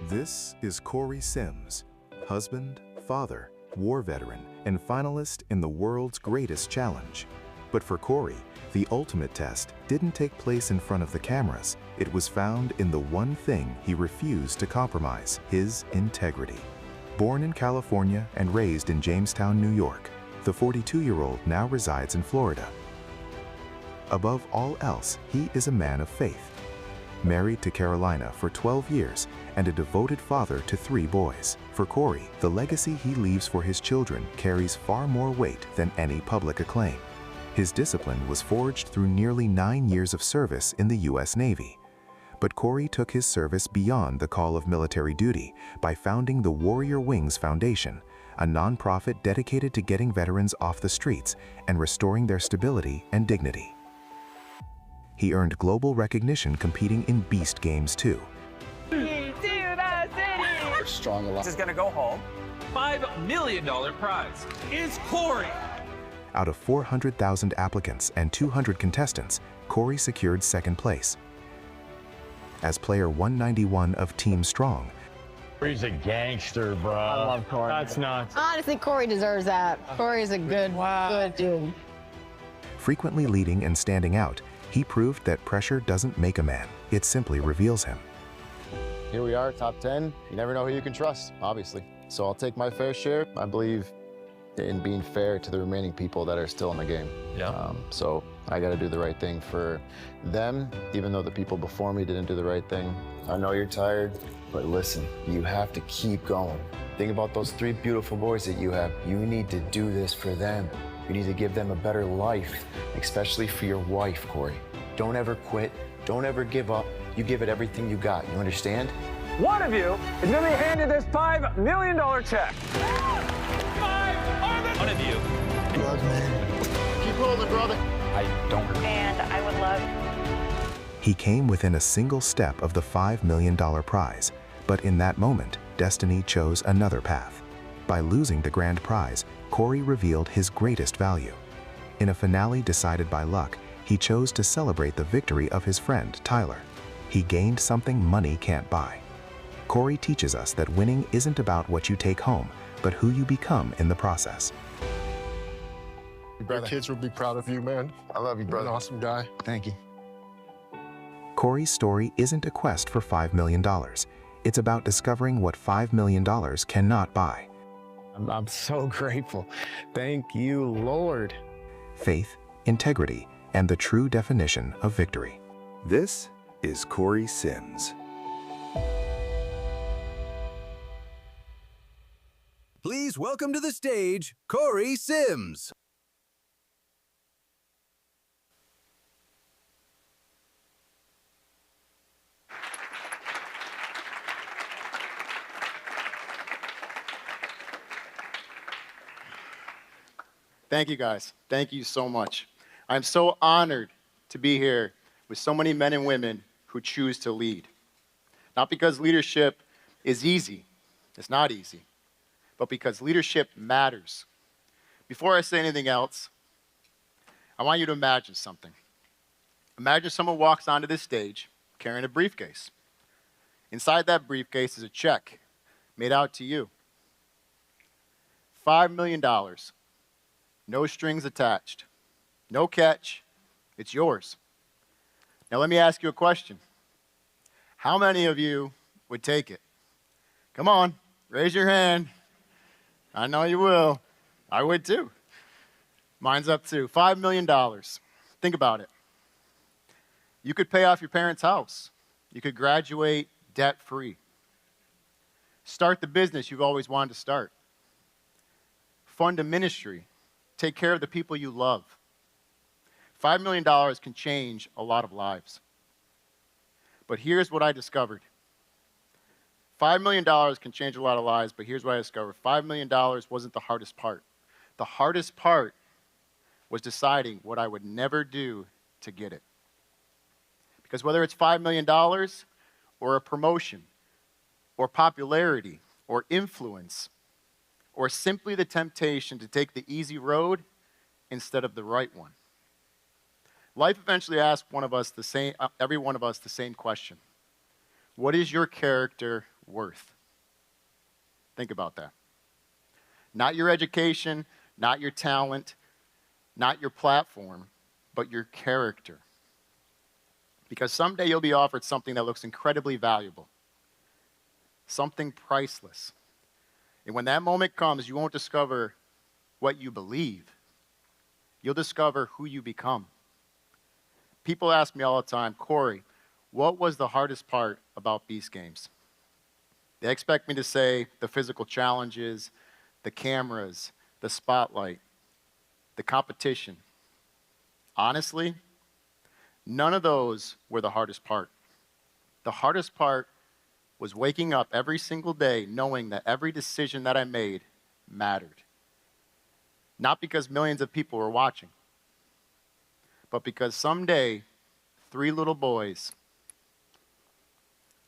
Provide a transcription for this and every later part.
This is Corey Sims, husband, father, war veteran, and finalist in the world's greatest challenge. But for Corey, the ultimate test didn't take place in front of the cameras. It was found in the one thing he refused to compromise: his integrity. Born in California and raised in Jamestown, New York, the 42-year-old now resides in Florida. Above all else, he is a man of faith. Married to Carolina for 12 years and a devoted father to 3 boys. For Corey, the legacy he leaves for his children carries far more weight than any public acclaim. His discipline was forged through nearly 9 years of service in the U.S. Navy. But Corey took his service beyond the call of military duty by founding the Warrior Wings Foundation, a nonprofit dedicated to getting veterans off the streets and restoring their stability and dignity. He earned global recognition competing in Beast Games too. Strong a lot. This is gonna go home. $5 million prize is Corey. Out of 400,000 applicants and 200 contestants, Corey secured second place. As player 191 of Team Strong, Corey's a gangster, bro. I love Corey. That's nuts. Honestly, Corey deserves that. Corey's a good dude. frequently leading and standing out, he proved that pressure doesn't make a man, it simply reveals him. Here we are, top 10. You never know who you can trust, obviously. So I'll take my fair share. I believe in being fair to the remaining people that are still in the game. Yeah. So I got to do the right thing for them, even though the people before me didn't do the right thing. I know you're tired, but listen, you have to keep going. Think about those 3 beautiful boys that you have. You need to do this for them. You need to give them a better life, especially for your wife, Corey. Don't ever quit. Don't ever give up. You give it everything you got. You understand? One of you is going to be handed this $5 million check. One of you. Love, man. Keep holding, brother. I don't. And I would love. He came within a single step of the $5 million prize, but in that moment, destiny chose another path. By losing the grand prize, Corey revealed his greatest value. In a finale decided by luck, he chose to celebrate the victory of his friend, Tyler. He gained something money can't buy. Corey teaches us that winning isn't about what you take home, but who you become in the process. Your kids will be proud of you, man. I love you, brother. You're an awesome guy. Thank you. Corey's story isn't a quest for $5 million. It's about discovering what $5 million cannot buy. I'm so grateful. Thank you, Lord. Faith, integrity, and the true definition of victory. This is Corey Sims. Please welcome to the stage, Corey Sims. Thank you, guys. Thank you so much. I'm so honored to be here with so many men and women who choose to lead. Not because leadership is easy. It's not easy. But because leadership matters. Before I say anything else, I want you to imagine something. Imagine someone walks onto this stage carrying a briefcase. Inside that briefcase is a check made out to you. $5 million. No strings attached. No catch. It's yours. Now let me ask you a question. How many of you would take it? Come on, raise your hand. I know you will. I would too. Mine's up too. $5 million. Think about it. You could pay off your parents' house. You could graduate debt-free. Start the business you've always wanted to start. Fund a ministry. Take care of the people you love. $5 million can change a lot of lives. But here's what I discovered. $5 million can change a lot of lives, but here's what I discovered. $5 million wasn't the hardest part. The hardest part was deciding what I would never do to get it. Because whether it's $5 million or a promotion or popularity or influence, or simply the temptation to take the easy road instead of the right one. Life eventually asks every one of us the same question. What is your character worth. Think about that. Not your education, not your talent, not your platform, but your character. Because someday you'll be offered something that looks incredibly valuable, something priceless. And when that moment comes, you won't discover what you believe. You'll discover who you become. People ask me all the time, Corey, what was the hardest part about Beast Games? They expect me to say the physical challenges, the cameras, the spotlight, the competition. Honestly, none of those were the hardest part. The hardest part was waking up every single day knowing that every decision that I made mattered. Not because millions of people were watching, but because someday 3 little boys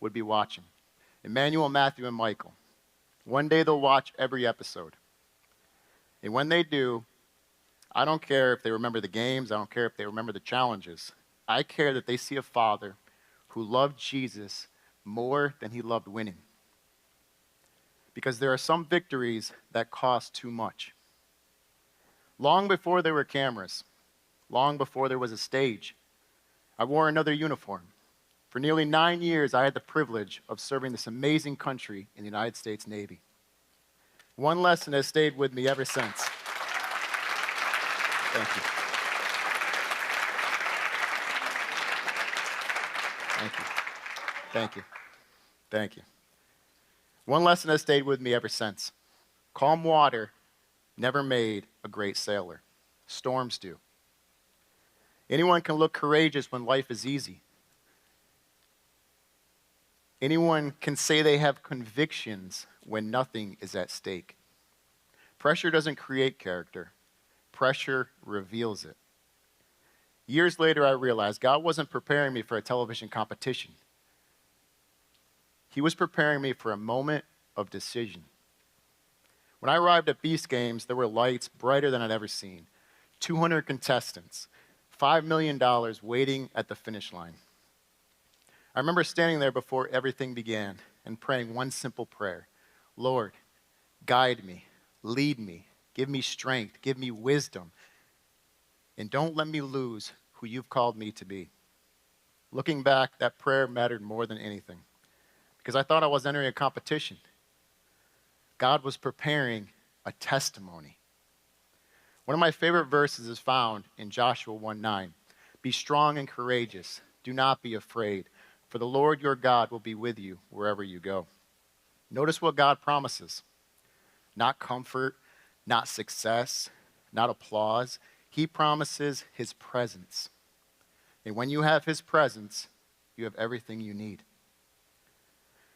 would be watching. Emmanuel, Matthew, and Michael. One day they'll watch every episode. And when they do, I don't care if they remember the games, I don't care if they remember the challenges. I care that they see a father who loved Jesus more than he loved winning. Because there are some victories that cost too much. Long before there were cameras, long before there was a stage, I wore another uniform. For nearly 9 years, I had the privilege of serving this amazing country in the United States Navy. One lesson has stayed with me ever since. Thank you. Thank you. Thank you. Thank you. One lesson has stayed with me ever since. Calm water never made a great sailor. Storms do. Anyone can look courageous when life is easy. Anyone can say they have convictions when nothing is at stake. Pressure doesn't create character. Pressure reveals it. Years later, I realized God wasn't preparing me for a television competition. He was preparing me for a moment of decision. When I arrived at Beast Games, there were lights brighter than I'd ever seen. 200 contestants, $5 million waiting at the finish line. I remember standing there before everything began and praying one simple prayer. Lord, guide me, lead me, give me strength, give me wisdom, and don't let me lose who you've called me to be. Looking back, that prayer mattered more than anything because I thought I was entering a competition. God was preparing a testimony. One of my favorite verses is found in Joshua 1:9. Be strong and courageous. Do not be afraid, for the Lord your God will be with you wherever you go. Notice what God promises. Not comfort, not success, not applause. He promises his presence. And when you have his presence, you have everything you need.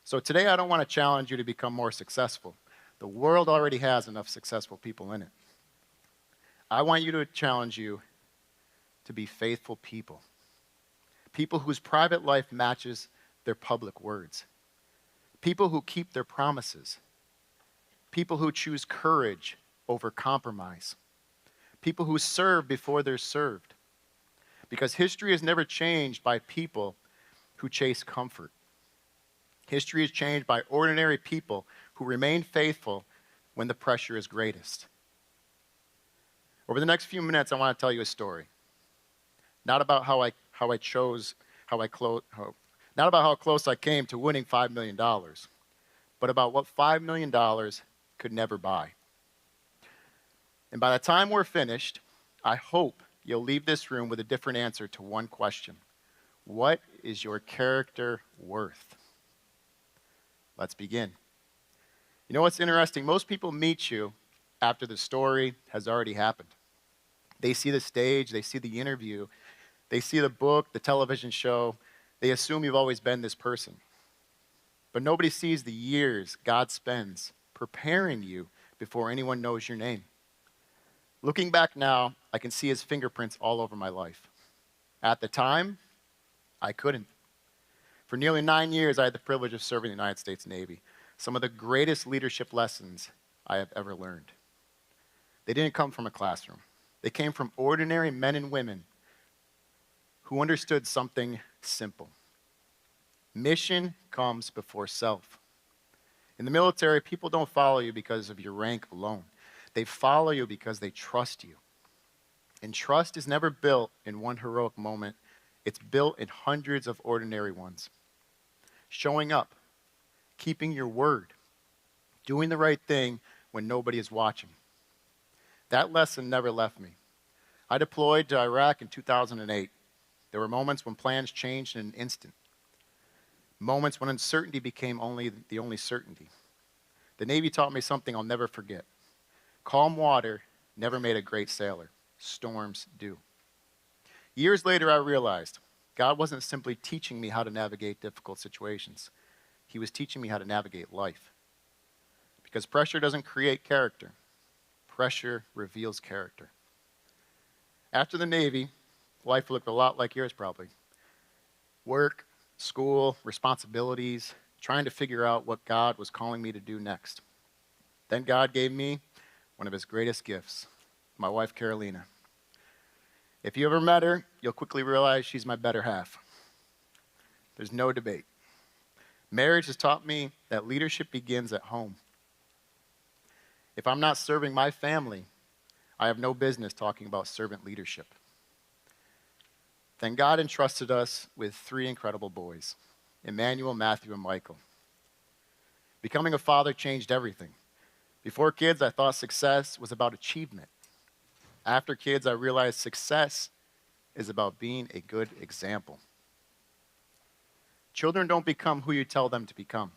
So today I don't want to challenge you to become more successful. The world already has enough successful people in it. I want you to challenge you to be faithful people. People whose private life matches their public words. People who keep their promises. People who choose courage over compromise. People who serve before they're served. Because history is never changed by people who chase comfort. History is changed by ordinary people who remain faithful when the pressure is greatest. Over the next few minutes, I want to tell you a story. Not about how close I came to winning $5 million, but about what $5 million could never buy. And by the time we're finished, I hope you'll leave this room with a different answer to one question. What is your character worth? Let's begin. You know what's interesting? Most people meet you after the story has already happened. They see the stage, they see the interview, they see the book, the television show. They assume you've always been this person. But nobody sees the years God spends preparing you before anyone knows your name. Looking back now, I can see his fingerprints all over my life. At the time, I couldn't. For nearly 9 years, I had the privilege of serving the United States Navy. Some of the greatest leadership lessons I have ever learned. They didn't come from a classroom. They came from ordinary men and women who understood something simple. Mission comes before self. In the military, people don't follow you because of your rank alone. They follow you because they trust you. And trust is never built in one heroic moment. It's built in hundreds of ordinary ones. Showing up, keeping your word, doing the right thing when nobody is watching. That lesson never left me. I deployed to Iraq in 2008. There were moments when plans changed in an instant. Moments when uncertainty became the only certainty. The Navy taught me something I'll never forget. Calm water never made a great sailor. Storms do. Years later, I realized God wasn't simply teaching me how to navigate difficult situations. He was teaching me how to navigate life. Because pressure doesn't create character. Pressure reveals character. After the Navy, life looked a lot like yours probably. Work, school, responsibilities, trying to figure out what God was calling me to do next. Then God gave me one of his greatest gifts, my wife Carolina. If you ever met her, you'll quickly realize she's my better half. There's no debate. Marriage has taught me that leadership begins at home. If I'm not serving my family, I have no business talking about servant leadership. Then God entrusted us with 3 incredible boys, Emmanuel, Matthew, and Michael. Becoming a father changed everything. Before kids, I thought success was about achievement. After kids, I realized success is about being a good example. Children don't become who you tell them to become.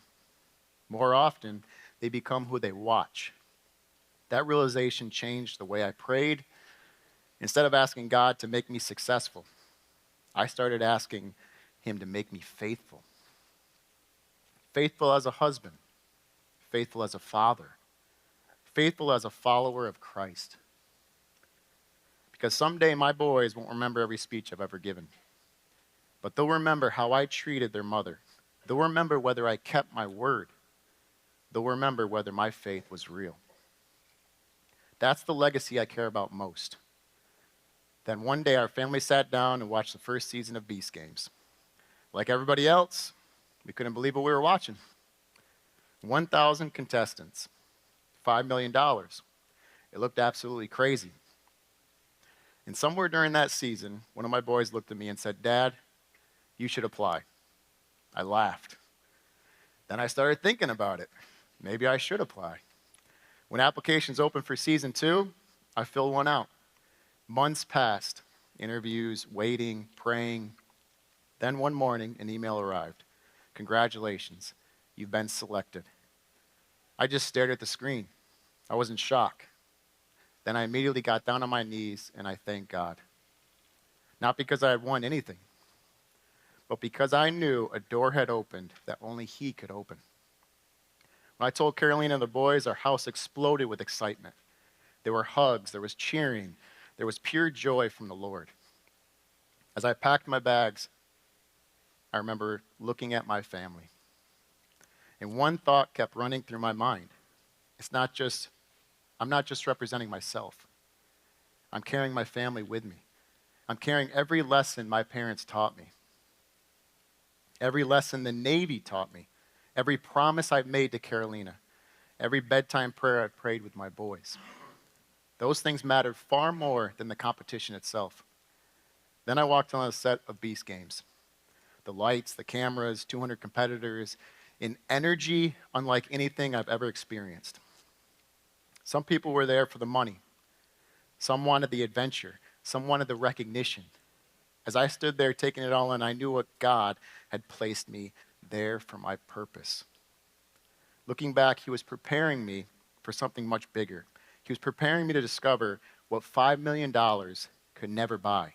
More often, they become who they watch. That realization changed the way I prayed. Instead of asking God to make me successful, I started asking him to make me faithful. Faithful as a husband, faithful as a father, faithful as a follower of Christ. Because someday my boys won't remember every speech I've ever given, but they'll remember how I treated their mother. They'll remember whether I kept my word. They'll remember whether my faith was real. That's the legacy I care about most. Then one day our family sat down and watched the first season of Beast Games. Like everybody else, we couldn't believe what we were watching. 1,000 contestants, $5 million. It looked absolutely crazy. And somewhere during that season, one of my boys looked at me and said, "Dad, you should apply." I laughed. Then I started thinking about it. Maybe I should apply. When applications opened for season 2, I filled one out. Months passed, interviews, waiting, praying. Then one morning, an email arrived. "Congratulations, you've been selected." I just stared at the screen. I was in shock. Then I immediately got down on my knees and I thanked God. Not because I had won anything, but because I knew a door had opened that only he could open. When I told Carolina and the boys, our house exploded with excitement. There were hugs, there was cheering, there was pure joy from the Lord. As I packed my bags, I remember looking at my family. And one thought kept running through my mind. I'm not just representing myself. I'm carrying my family with me. I'm carrying every lesson my parents taught me. Every lesson the Navy taught me. Every promise I've made to Carolina. Every bedtime prayer I've prayed with my boys. Those things mattered far more than the competition itself. Then I walked on a set of Beast Games. The lights, the cameras, 200 competitors, an energy unlike anything I've ever experienced. Some people were there for the money. Some wanted the adventure. Some wanted the recognition. As I stood there taking it all in, I knew what God had placed me there for my purpose. Looking back, he was preparing me for something much bigger. He was preparing me to discover what $5 million could never buy.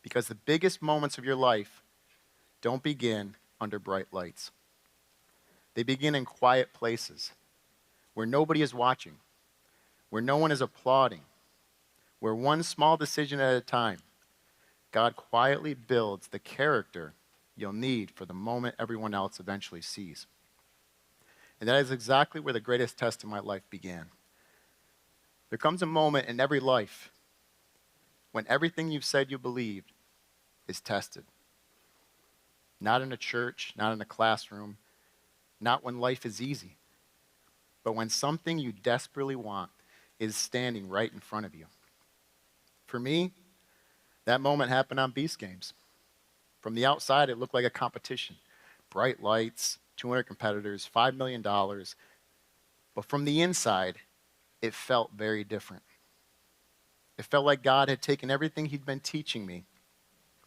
Because the biggest moments of your life don't begin under bright lights. They begin in quiet places where nobody is watching, where no one is applauding, where one small decision at a time, God quietly builds the character you'll need for the moment everyone else eventually sees. And that is exactly where the greatest test in my life began. There comes a moment in every life when everything you've said you believed is tested. Not in a church, not in a classroom, not when life is easy, but when something you desperately want is standing right in front of you. For me, that moment happened on Beast Games. From the outside, it looked like a competition. Bright lights, 200 competitors, $5 million. But from the inside, it felt very different. It felt like God had taken everything he'd been teaching me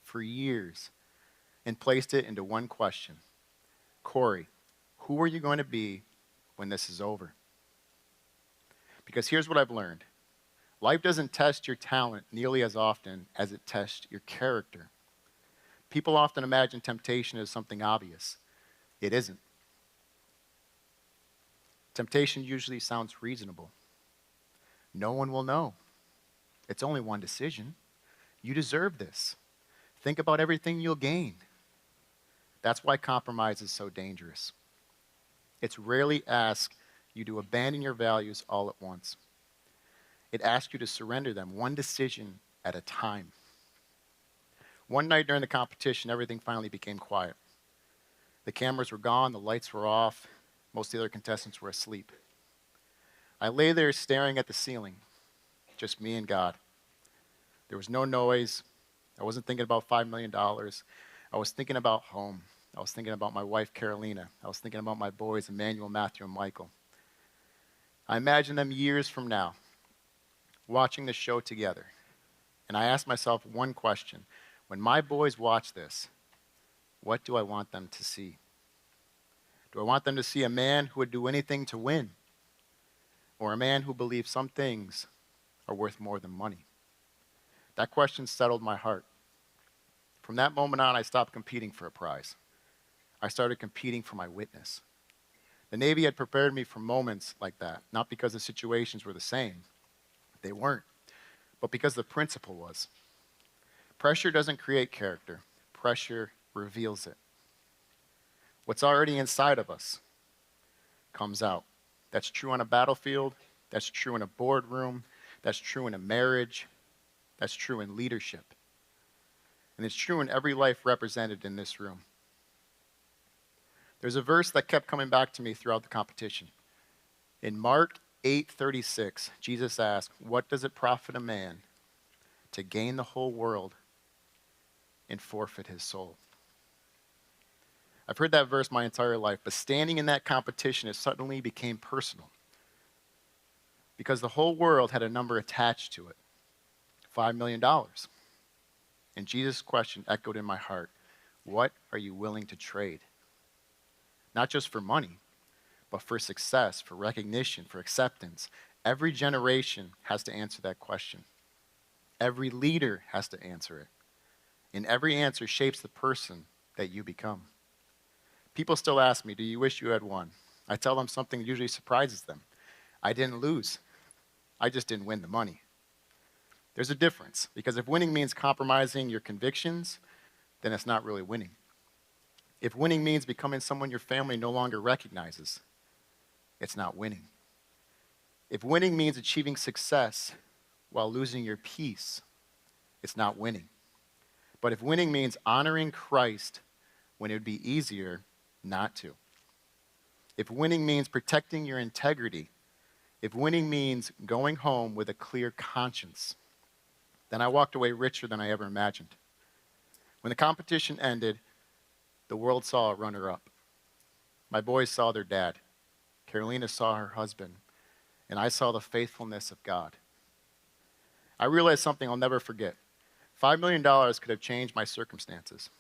for years and placed it into one question. Corey, who are you going to be when this is over? Because here's what I've learned. Life doesn't test your talent nearly as often as it tests your character. People often imagine temptation as something obvious. It isn't. Temptation usually sounds reasonable. No one will know. It's only one decision. You deserve this. Think about everything you'll gain. That's why compromise is so dangerous. It's rarely asked you to abandon your values all at once. It asks you to surrender them one decision at a time. One night during the competition, everything finally became quiet. The cameras were gone, the lights were off, most of the other contestants were asleep. I lay there staring at the ceiling, just me and God. There was no noise. I wasn't thinking about $5 million. I was thinking about home. I was thinking about my wife, Carolina. I was thinking about my boys, Emmanuel, Matthew, and Michael. I imagine them years from now, watching the show together. And I asked myself one question. When my boys watch this, what do I want them to see? Do I want them to see a man who would do anything to win? Or a man who believes some things are worth more than money? That question settled my heart. From that moment on, I stopped competing for a prize. I started competing for my witness. The Navy had prepared me for moments like that, not because the situations were the same. They weren't. But because the principle was. Pressure doesn't create character. Pressure reveals it. What's already inside of us comes out. That's true on a battlefield. That's true in a boardroom. That's true in a marriage. That's true in leadership. And it's true in every life represented in this room. There's a verse that kept coming back to me throughout the competition. In Mark 8:36, Jesus asked, "What does it profit a man to gain the whole world and forfeit his soul?" I've heard that verse my entire life, but standing in that competition, it suddenly became personal. Because the whole world had a number attached to it, $5 million. And Jesus' question echoed in my heart, what are you willing to trade? Not just for money, but for success, for recognition, for acceptance. Every generation has to answer that question. Every leader has to answer it. And every answer shapes the person that you become. People still ask me, do you wish you had won? I tell them something that usually surprises them. I didn't lose. I just didn't win the money. There's a difference, because if winning means compromising your convictions, then it's not really winning. If winning means becoming someone your family no longer recognizes, it's not winning. If winning means achieving success while losing your peace, it's not winning. But if winning means honoring Christ when it would be easier not to, if winning means protecting your integrity, if winning means going home with a clear conscience, then I walked away richer than I ever imagined. When the competition ended, the world saw a runner-up. My boys saw their dad. Carolina saw her husband. And I saw the faithfulness of God. I realized something I'll never forget. $5 million could have changed my circumstances,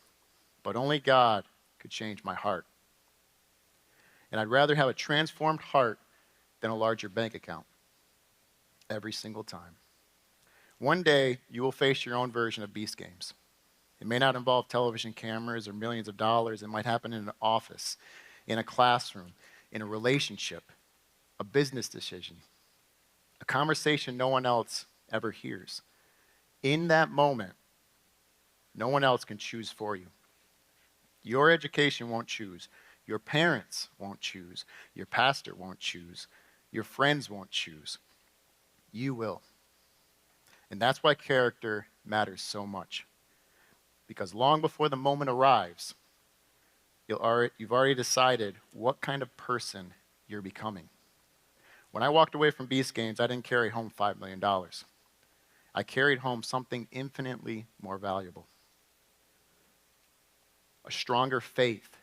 but only God could change my heart. And I'd rather have a transformed heart than a larger bank account. Every single time. One day, you will face your own version of Beast Games. It may not involve television cameras or millions of dollars. It might happen in an office, in a classroom, in a relationship, a business decision, a conversation no one else ever hears. In that moment, no one else can choose for you. Your education won't choose. Your parents won't choose. Your pastor won't choose. Your friends won't choose. You will. And that's why character matters so much. Because long before the moment arrives, you've already decided what kind of person you're becoming. When I walked away from Beast Games, I didn't carry home $5 million. I carried home something infinitely more valuable. A stronger faith,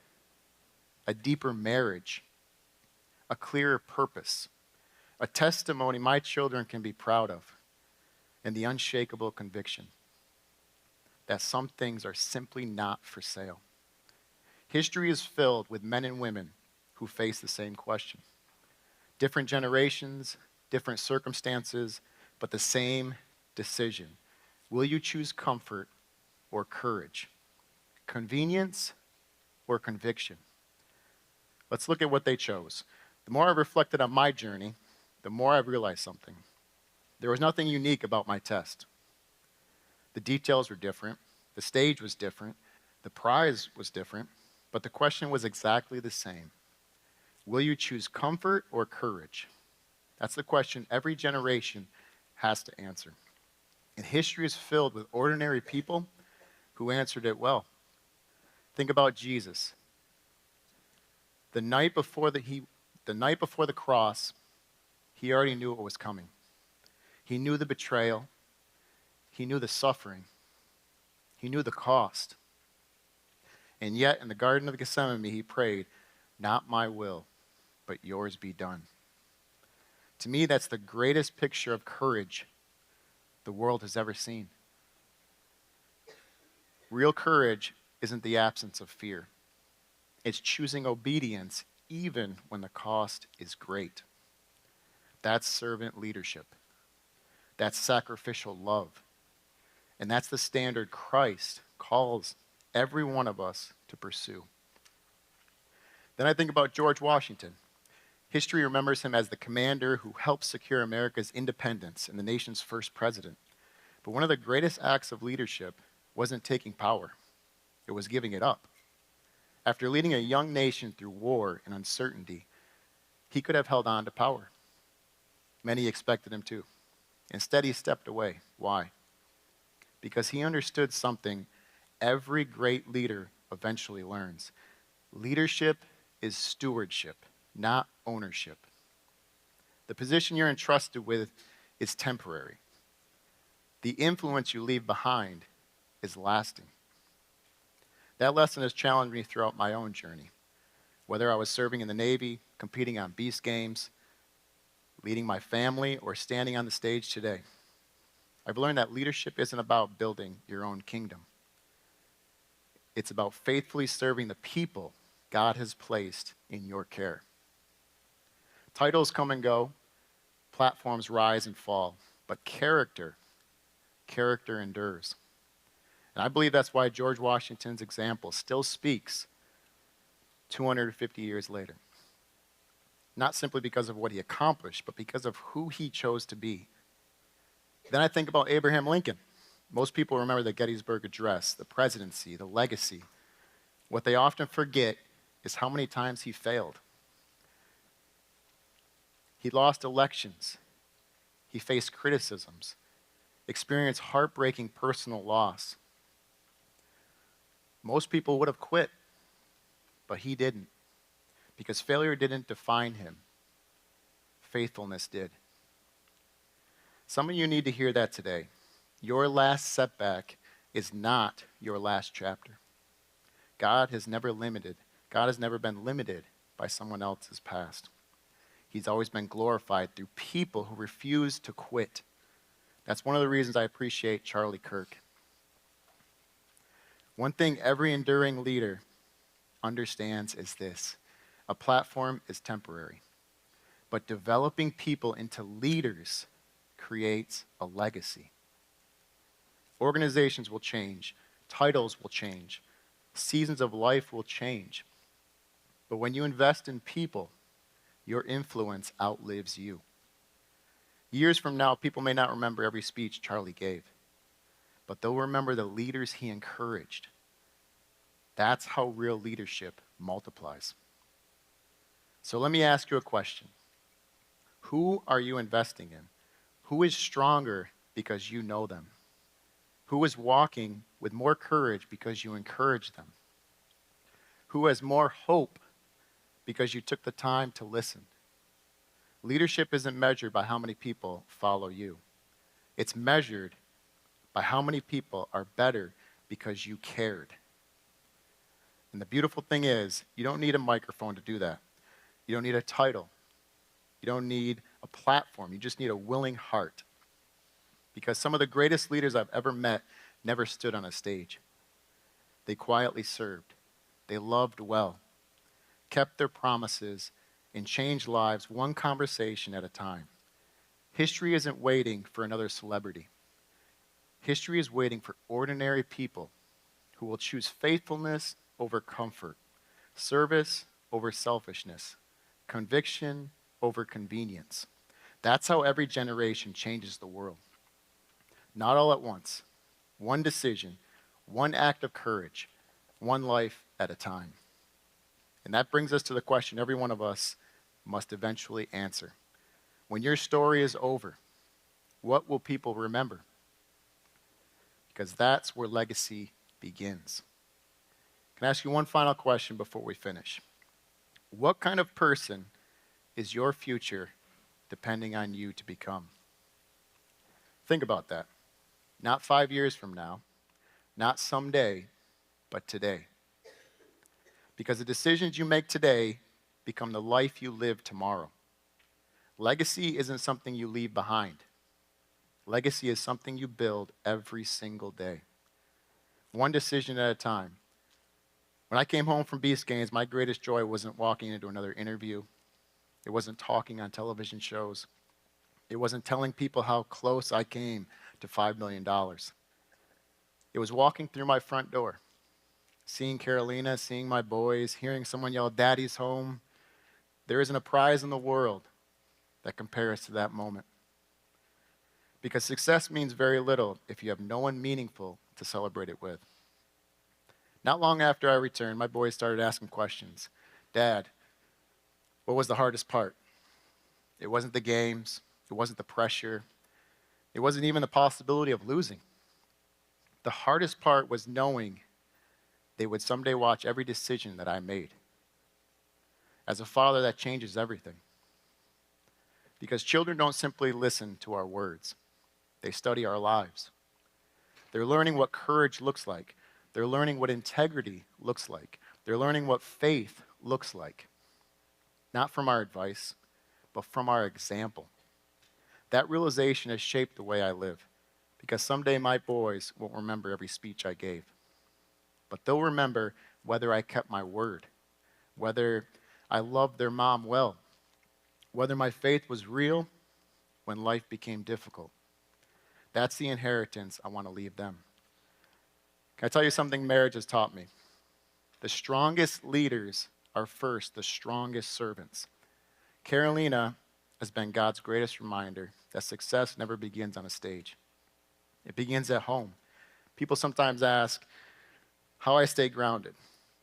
a deeper marriage, a clearer purpose, a testimony my children can be proud of, and the unshakable conviction that some things are simply not for sale. History is filled with men and women who face the same question. Different generations, different circumstances, but the same decision. Will you choose comfort or courage? Convenience or conviction? Let's look at what they chose. The more I've reflected on my journey, the more I've realized something. There was nothing unique about my test. The details were different, the stage was different, the prize was different, but the question was exactly the same. Will you choose comfort or courage? That's the question every generation has to answer. And history is filled with ordinary people who answered it well. Think about Jesus. The night before the cross, he already knew what was coming. He knew the betrayal. He knew the suffering. He knew the cost. And yet, in the Garden of Gethsemane, he prayed, "Not my will, but yours be done." To me, that's the greatest picture of courage the world has ever seen. Real courage isn't the absence of fear. It's choosing obedience even when the cost is great. That's servant leadership. That's sacrificial love. And that's the standard Christ calls every one of us to pursue. Then I think about George Washington. History remembers him as the commander who helped secure America's independence and the nation's first president. But one of the greatest acts of leadership wasn't taking power. It was giving it up. After leading a young nation through war and uncertainty, he could have held on to power. Many expected him to. Instead, he stepped away. Why? Because he understood something every great leader eventually learns. Leadership is stewardship, not ownership. The position you're entrusted with is temporary. The influence you leave behind is lasting. That lesson has challenged me throughout my own journey. Whether I was serving in the Navy, competing on Beast Games, leading my family, or standing on the stage today, I've learned that leadership isn't about building your own kingdom. It's about faithfully serving the people God has placed in your care. Titles come and go, platforms rise and fall, but character endures. And I believe that's why George Washington's example still speaks 250 years later. Not simply because of what he accomplished, but because of who he chose to be. Then I think about Abraham Lincoln. Most people remember the Gettysburg Address, the presidency, the legacy. What they often forget is how many times he failed. He lost elections. He faced criticisms, experienced heartbreaking personal loss. Most people would have quit, but he didn't, because failure didn't define him. Faithfulness did. Some of you need to hear that today. Your last setback is not your last chapter. God has never been limited by someone else's past. He's always been glorified through people who refuse to quit. That's one of the reasons I appreciate Charlie Kirk. One thing every enduring leader understands is this: a platform is temporary, but developing people into leaders creates a legacy. Organizations will change, titles will change, seasons of life will change. But when you invest in people, your influence outlives you. Years from now, people may not remember every speech Charlie gave, but they'll remember the leaders he encouraged. That's how real leadership multiplies. So let me ask you a question. Who are you investing in? Who is stronger because you know them? Who is walking with more courage because you encourage them? Who has more hope because you took the time to listen? Leadership isn't measured by how many people follow you. It's measured by how many people are better because you cared. And the beautiful thing is, you don't need a microphone to do that. You don't need a title. You don't need a platform. You just need a willing heart. Because some of the greatest leaders I've ever met never stood on a stage. They quietly served. They loved well, kept their promises, and changed lives one conversation at a time. History isn't waiting for another celebrity. History is waiting for ordinary people who will choose faithfulness over comfort, service over selfishness, conviction over convenience. That's how every generation changes the world. Not all at once. One decision, one act of courage, one life at a time. And that brings us to the question every one of us must eventually answer. When your story is over, what will people remember? Because that's where legacy begins. Can I ask you one final question before we finish? What kind of person is your future depending on you to become? Think about that. Not 5 years from now, not someday, but today. Because the decisions you make today become the life you live tomorrow. Legacy isn't something you leave behind. Legacy is something you build every single day. One decision at a time. When I came home from Beast Games, my greatest joy wasn't walking into another interview. It wasn't talking on television shows. It wasn't telling people how close I came to $5 million. It was walking through my front door, seeing Carolina, seeing my boys, hearing someone yell, "Daddy's home." There isn't a prize in the world that compares to that moment. Because success means very little if you have no one meaningful to celebrate it with. Not long after I returned, my boys started asking questions. "Dad, what was the hardest part?" It wasn't the games. It wasn't the pressure. It wasn't even the possibility of losing. The hardest part was knowing they would someday watch every decision that I made. As a father, that changes everything. Because children don't simply listen to our words. They study our lives. They're learning what courage looks like. They're learning what integrity looks like. They're learning what faith looks like. Not from our advice, but from our example. That realization has shaped the way I live. Because someday my boys won't remember every speech I gave. But they'll remember whether I kept my word, whether I loved their mom well, whether my faith was real when life became difficult. That's the inheritance I want to leave them. Can I tell you something marriage has taught me? The strongest leaders are first the strongest servants. Carolina has been God's greatest reminder that success never begins on a stage. It begins at home. People sometimes ask how I stay grounded.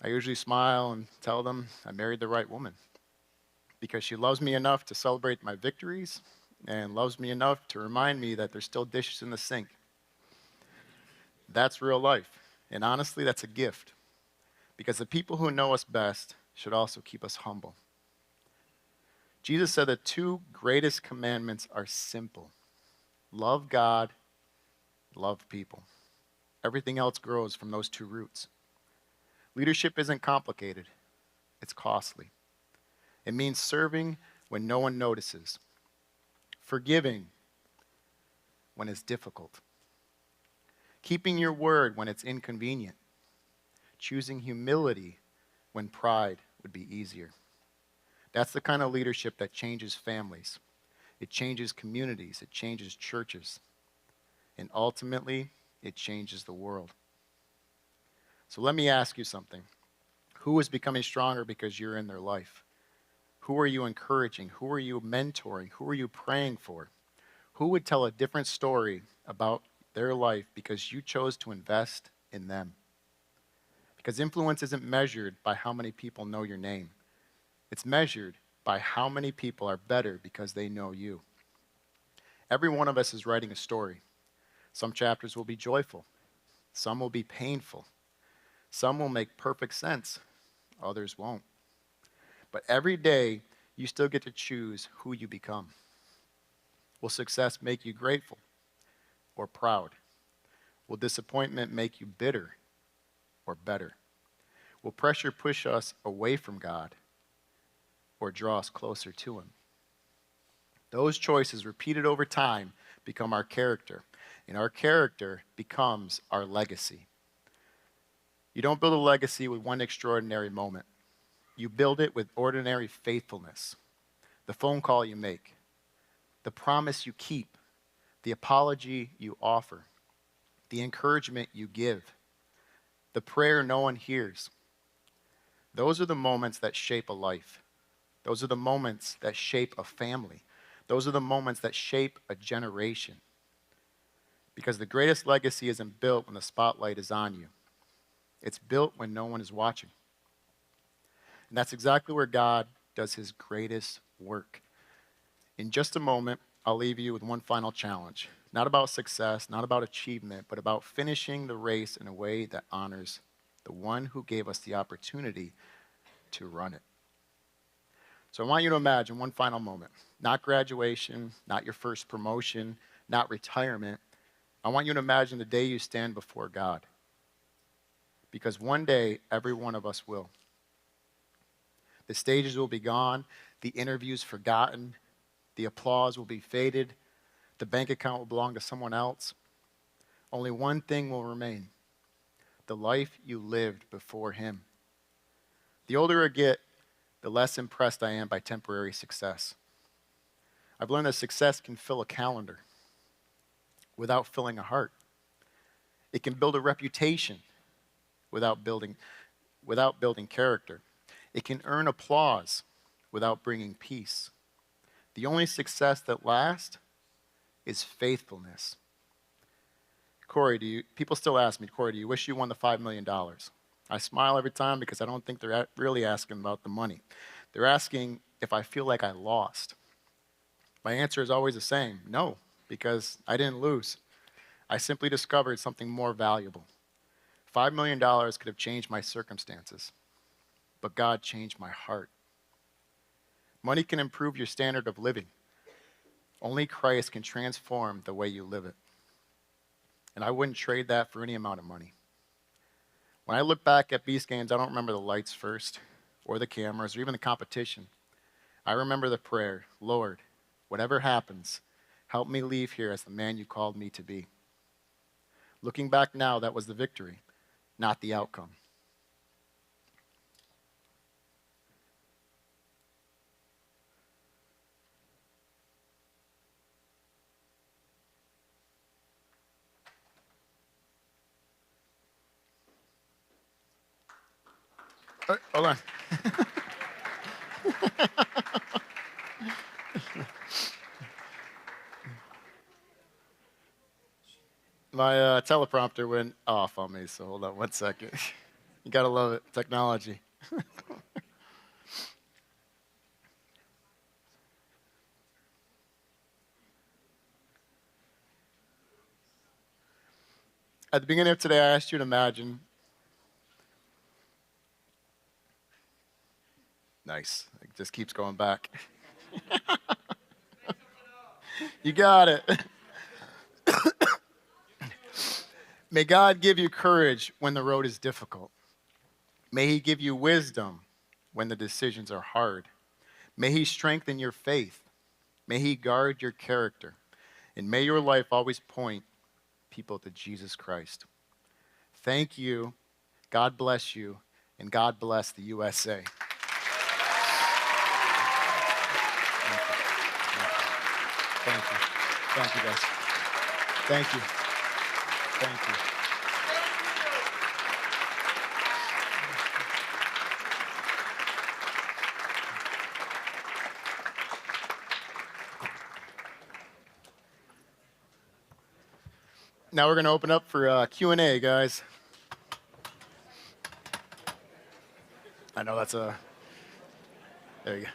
I usually smile and tell them I married the right woman because she loves me enough to celebrate my victories and loves me enough to remind me that there's still dishes in the sink. That's real life. And honestly, that's a gift because the people who know us best should also keep us humble. Jesus said the two greatest commandments are simple. Love God, love people. Everything else grows from those two roots. Leadership isn't complicated. It's costly. It means serving when no one notices. Forgiving when it's difficult. Keeping your word when it's inconvenient. Choosing humility when pride would be easier. That's the kind of leadership that changes families. It changes communities. It changes churches. And ultimately, it changes the world. So let me ask you something. Who is becoming stronger because you're in their life? Who are you encouraging? Who are you mentoring? Who are you praying for? Who would tell a different story about their life because you chose to invest in them? Because influence isn't measured by how many people know your name. It's measured by how many people are better because they know you. Every one of us is writing a story. Some chapters will be joyful. Some will be painful. Some will make perfect sense. others won't. But every day, you still get to choose who you become. Will success make you grateful or proud? Will disappointment make you bitter or better? Will pressure push us away from God or draw us closer to Him? Those choices, repeated over time, become our character, and our character becomes our legacy. You don't build a legacy with one extraordinary moment. You build it with ordinary faithfulness. The phone call you make, the promise you keep, the apology you offer, the encouragement you give, the prayer no one hears. Those are the moments that shape a life. Those are the moments that shape a family. Those are the moments that shape a generation. Because the greatest legacy isn't built when the spotlight is on you. It's built when no one is watching. And that's exactly where God does His greatest work. In just a moment, I'll leave you with one final challenge. Not about success, not about achievement, but about finishing the race in a way that honors the one who gave us the opportunity to run it. So I want you to imagine one final moment. Not graduation, not your first promotion, not retirement. I want you to imagine the day you stand before God. Because one day, every one of us will. The stages will be gone, the interviews forgotten, the applause will be faded, the bank account will belong to someone else. Only one thing will remain: the life you lived before Him. The older I get, the less impressed I am by temporary success. I've learned that success can fill a calendar without filling a heart. It can build a reputation without building character. It can earn applause without bringing peace. The only success that lasts is faithfulness. Corey, people still ask me, Corey, do you wish you won the $5 million? I smile every time because I don't think they're really asking about the money. They're asking if I feel like I lost. My answer is always the same: no, because I didn't lose. I simply discovered something more valuable. $5 million could have changed my circumstances, but God changed my heart. Money can improve your standard of living. Only Christ can transform the way you live it. And I wouldn't trade that for any amount of money. When I look back at Beast Games, I don't remember the lights first, or the cameras, or even the competition. I remember the prayer: Lord, whatever happens, help me leave here as the man you called me to be. Looking back now, that was the victory, not the outcome. Hold on. My teleprompter went off on me, so hold on one second. You gotta love it, technology. At the beginning of today, I asked you to imagine. Nice. It just keeps going back. You got it. May God give you courage when the road is difficult. May He give you wisdom when the decisions are hard. May He strengthen your faith. May He guard your character. And may your life always point people to Jesus Christ. Thank you. God bless you. And God bless the USA. Thank you. Thank you, guys. Thank you. Thank you. Now we're going to open up for Q&A, guys. I know that's a... There you go.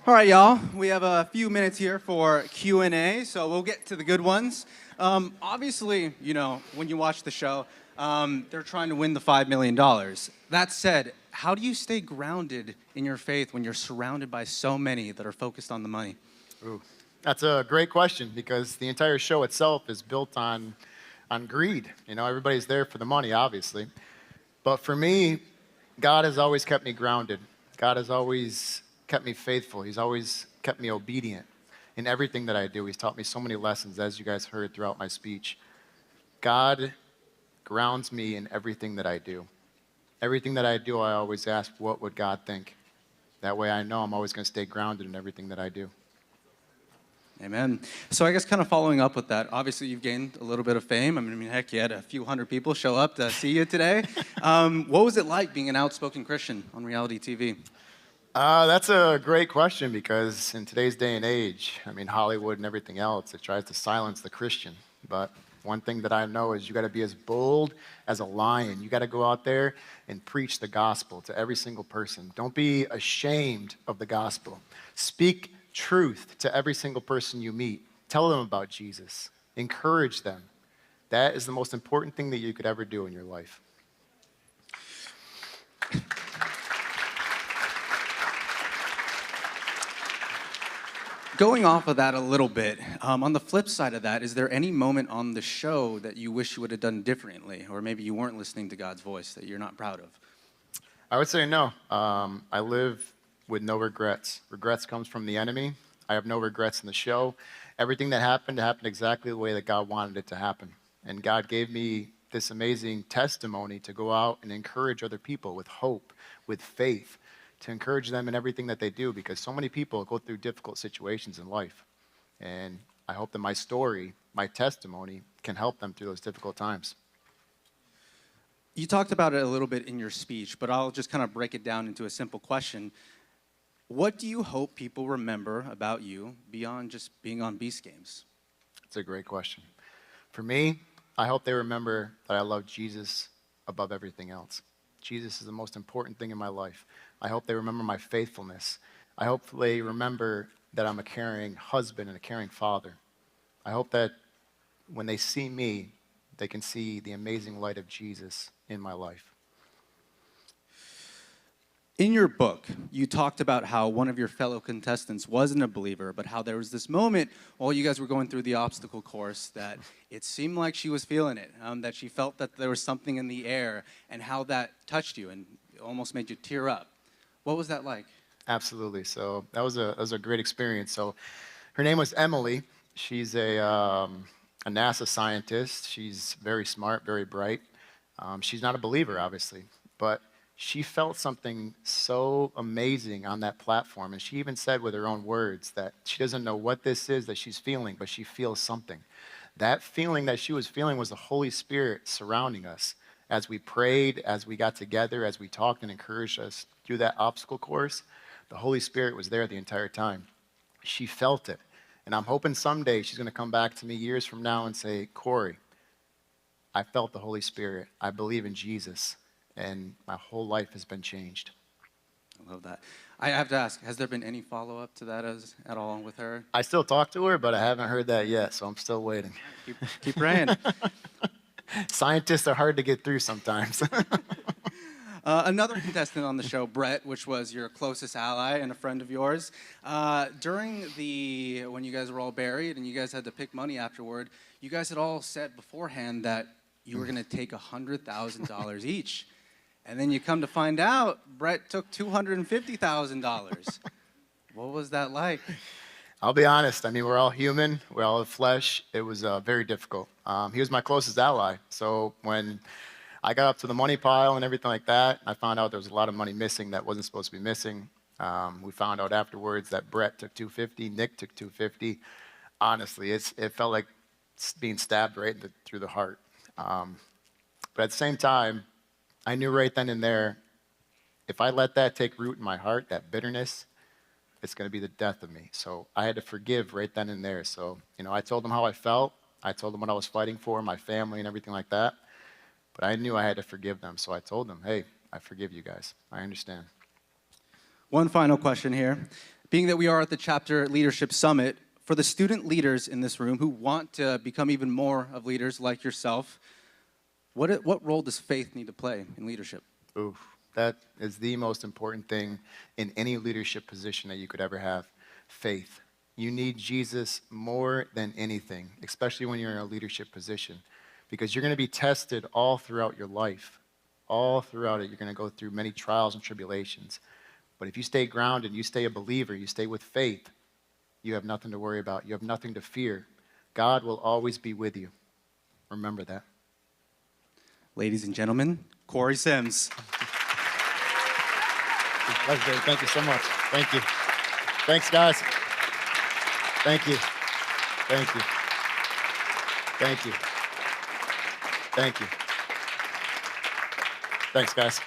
All right, y'all. We have a few minutes here for Q&A, so we'll get to the good ones. Obviously, you know, when you watch the show, They're trying to win the $5 million. That said, how do you stay grounded in your faith when you're surrounded by so many that are focused on the money? Ooh, that's a great question because the entire show itself is built on greed. You know, everybody's there for the money, obviously. But for me, God has always kept me grounded. God has always kept me faithful. He's always kept me obedient in everything that I do. He's taught me so many lessons, as you guys heard throughout my speech. God grounds me in everything that I do. Everything that I do, I always ask, what would God think? That way I know I'm always going to stay grounded in everything that I do. Amen. So I guess kind of following up with that, obviously you've gained a little bit of fame. I mean, heck, you had a few hundred people show up to see you today. What was it like being an outspoken Christian on reality TV? That's a great question because in today's day and age, I mean, Hollywood and everything else, it tries to silence the Christian. But one thing that I know is you got to be as bold as a lion. You got to go out there and preach the gospel to every single person. Don't be ashamed of the gospel. Speak truth to every single person you meet. Tell them about Jesus. Encourage them. That is the most important thing that you could ever do in your life. Going off of that a little bit, on the flip side of that, is there any moment on the show that you wish you would have done differently, or maybe you weren't listening to God's voice that you're not proud of? I would say no. I live with no regrets. Regrets comes from the enemy. I have no regrets in the show. Everything that happened exactly the way that God wanted it to happen. And God gave me this amazing testimony to go out and encourage other people with hope, with faith, to encourage them in everything that they do, because so many people go through difficult situations in life. And I hope that my story, my testimony, can help them through those difficult times. You talked about it a little bit in your speech, but I'll just kind of break it down into a simple question. What do you hope people remember about you beyond just being on Beast Games? That's a great question. For me, I hope they remember that I love Jesus above everything else. Jesus is the most important thing in my life. I hope they remember my faithfulness. I hope they remember that I'm a caring husband and a caring father. I hope that when they see me, they can see the amazing light of Jesus in my life. In your book, you talked about how one of your fellow contestants wasn't a believer, but how there was this moment while you guys were going through the obstacle course that it seemed like she was feeling it, that she felt that there was something in the air, and how that touched you and almost made you tear up. What was that like? Absolutely. So that was a great experience. So her name was Emily. She's a NASA scientist. She's very smart, very bright. She's not a believer, obviously, but she felt something so amazing on that platform. And she even said with her own words that she doesn't know what this is that she's feeling, but she feels something. That feeling that she was feeling was the Holy Spirit surrounding us. As we prayed, as we got together, as we talked and encouraged us through that obstacle course, the Holy Spirit was there the entire time. She felt it. And I'm hoping someday she's going to come back to me years from now and say, Corey, I felt the Holy Spirit. I believe in Jesus. And my whole life has been changed. I love that. I have to ask, has there been any follow-up to that at all with her? I still talk to her, but I haven't heard that yet, so I'm still waiting. Keep praying. Scientists are hard to get through sometimes. Another contestant on the show, Brett, which was your closest ally and a friend of yours, when you guys were all buried and you guys had to pick money afterward, you guys had all said beforehand that you were going to take $100,000 each. And then you come to find out, Brett took $250,000. What was that like? I'll be honest. I mean, we're all human. We're all flesh. It was very difficult. He was my closest ally. So when I got up to the money pile and everything like that, I found out there was a lot of money missing that wasn't supposed to be missing. We found out afterwards that Brett took $250, Nick took $250. Honestly, it felt like being stabbed right through the heart. But at the same time, I knew right then and there, if I let that take root in my heart, that bitterness, it's going to be the death of me. So I had to forgive right then and there. So, I told them how I felt. I told them what I was fighting for, my family and everything like that. But I knew I had to forgive them. So I told them, hey, I forgive you guys. I understand. One final question here. Being that we are at the Chapter Leadership Summit, for the student leaders in this room who want to become even more of leaders like yourself, What role does faith need to play in leadership? Oof, that is the most important thing in any leadership position that you could ever have. Faith. You need Jesus more than anything, especially when you're in a leadership position, because you're going to be tested all throughout your life. All throughout it, you're going to go through many trials and tribulations. But if you stay grounded, you stay a believer, you stay with faith, you have nothing to worry about. You have nothing to fear. God will always be with you. Remember that. Ladies and gentlemen, Corey Sims. Thank you so much. Thank you. Thanks, guys. Thank you. Thank you. Thank you. Thank you. Thanks, guys.